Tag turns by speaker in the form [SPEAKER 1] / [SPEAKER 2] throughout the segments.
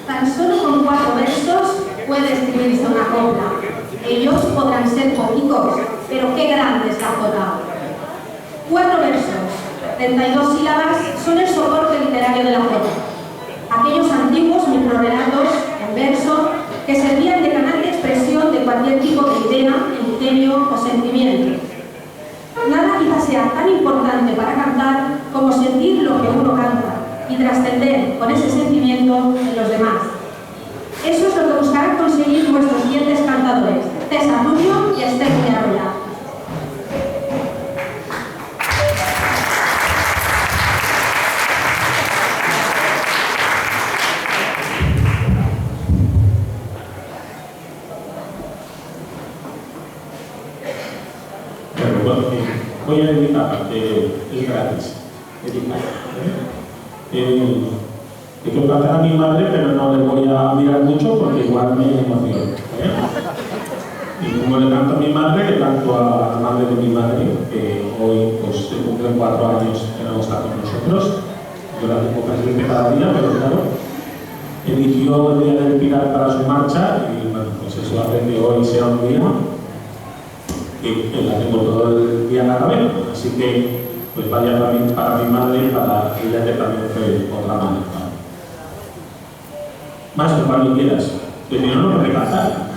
[SPEAKER 1] Tan solo con 4 versos puede escribirse una copla. Ellos podrán ser poquitos, pero qué grande es la jota. 4 versos, 32 sílabas son el soporte literario de la jota. Aquellos antiguos microrelatos en verso que servían de canal de expresión de cualquier tipo de idea, ingenio o sentimiento. Nada quizás sea tan importante para cantar como sentir lo que uno canta y trascender con ese sentimiento en los demás. Eso es lo que buscarán conseguir nuestros siguientes cantadores, César Rubio y Esther Villarroya.
[SPEAKER 2] Voy a dedicar, es gratis, dedicar. Quiero cantar a mi madre, pero no le voy a mirar mucho porque igual me emociono. Y como le canto a mi madre, le canto a la madre de mi madre, que hoy pues, se cumplen 4 años que no está con nosotros. Yo la tengo presente cada día, pero claro, eligió el día del Pilar para su marcha y bueno, pues eso hace que hoy sea un día que la tengo todo el día en la cabeza, así que pues vaya para mi madre y para ella que también fue otra madre. Más que cuando quieras, que si no, no puede cantar.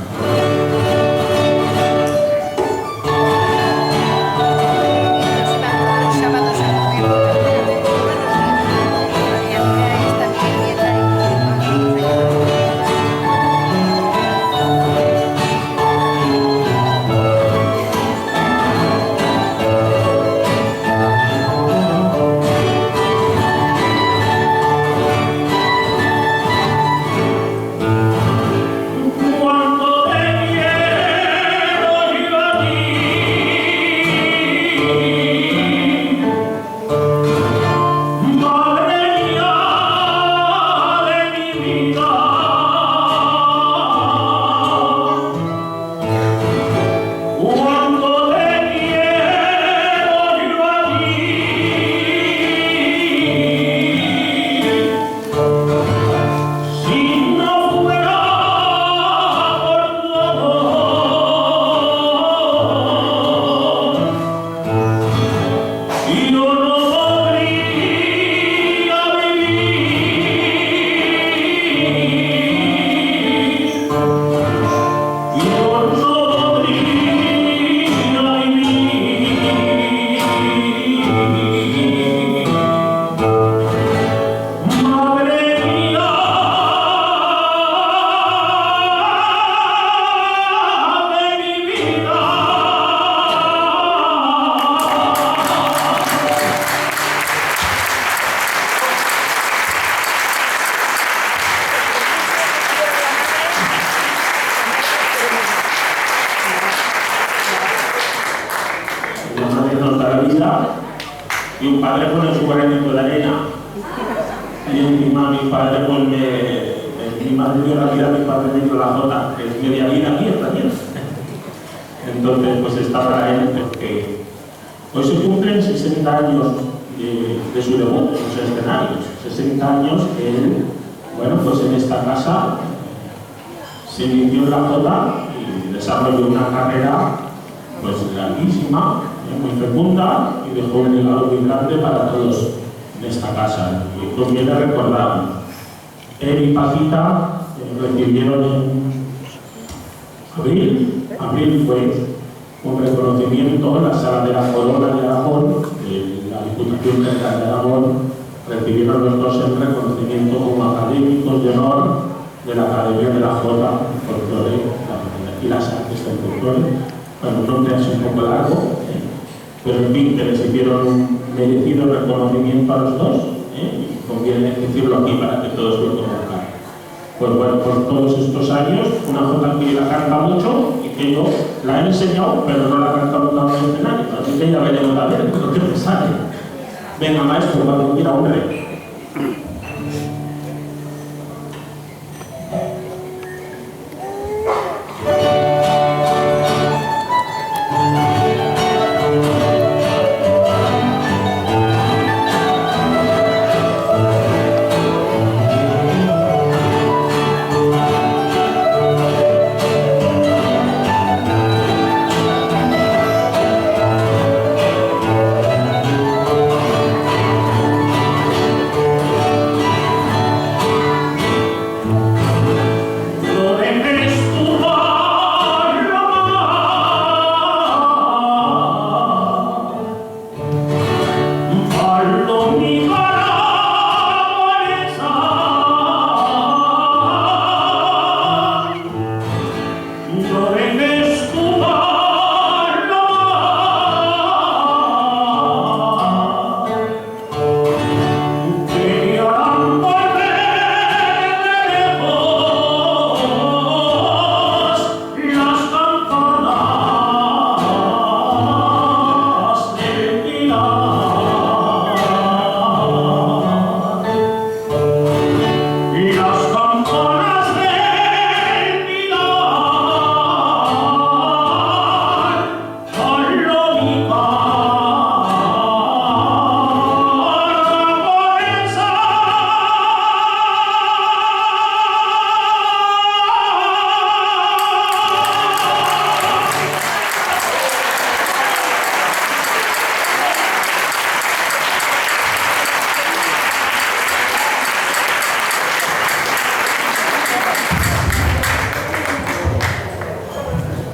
[SPEAKER 2] Y un padre pone su granito de arena y encima mi padre mi madre dio la vida, mi padre me dio la jota, que es media vida mía también. Entonces pues está para él porque hoy se cumplen 60 años de su debut en los escenarios, 60 años que él, bueno, pues en esta casa se inició en la jota y desarrolló una carrera pues larguísima, muy fecunda y dejó un legado muy grande para todos en esta casa. Y conviene recordar, él y Pacita recibieron en abril fue un reconocimiento en la Sala de la Corona de Aragón, de la Diputación General de Aragón, recibieron los dos el reconocimiento como académicos de honor de la Academia de la Jota, Folclore y las Artes del Folclore. Bueno, no te hace un poco largo, pero en fin, que les hicieron un merecido reconocimiento a los dos, y conviene decirlo aquí para que todos lo conozcan. Pues bueno, por todos estos años, una jota que la canta mucho y que yo la he enseñado, pero no la he cantado nunca en el escenario, así que ya veremos a ver lo que me sale. Venga, maestro, cuando quiera, hombre.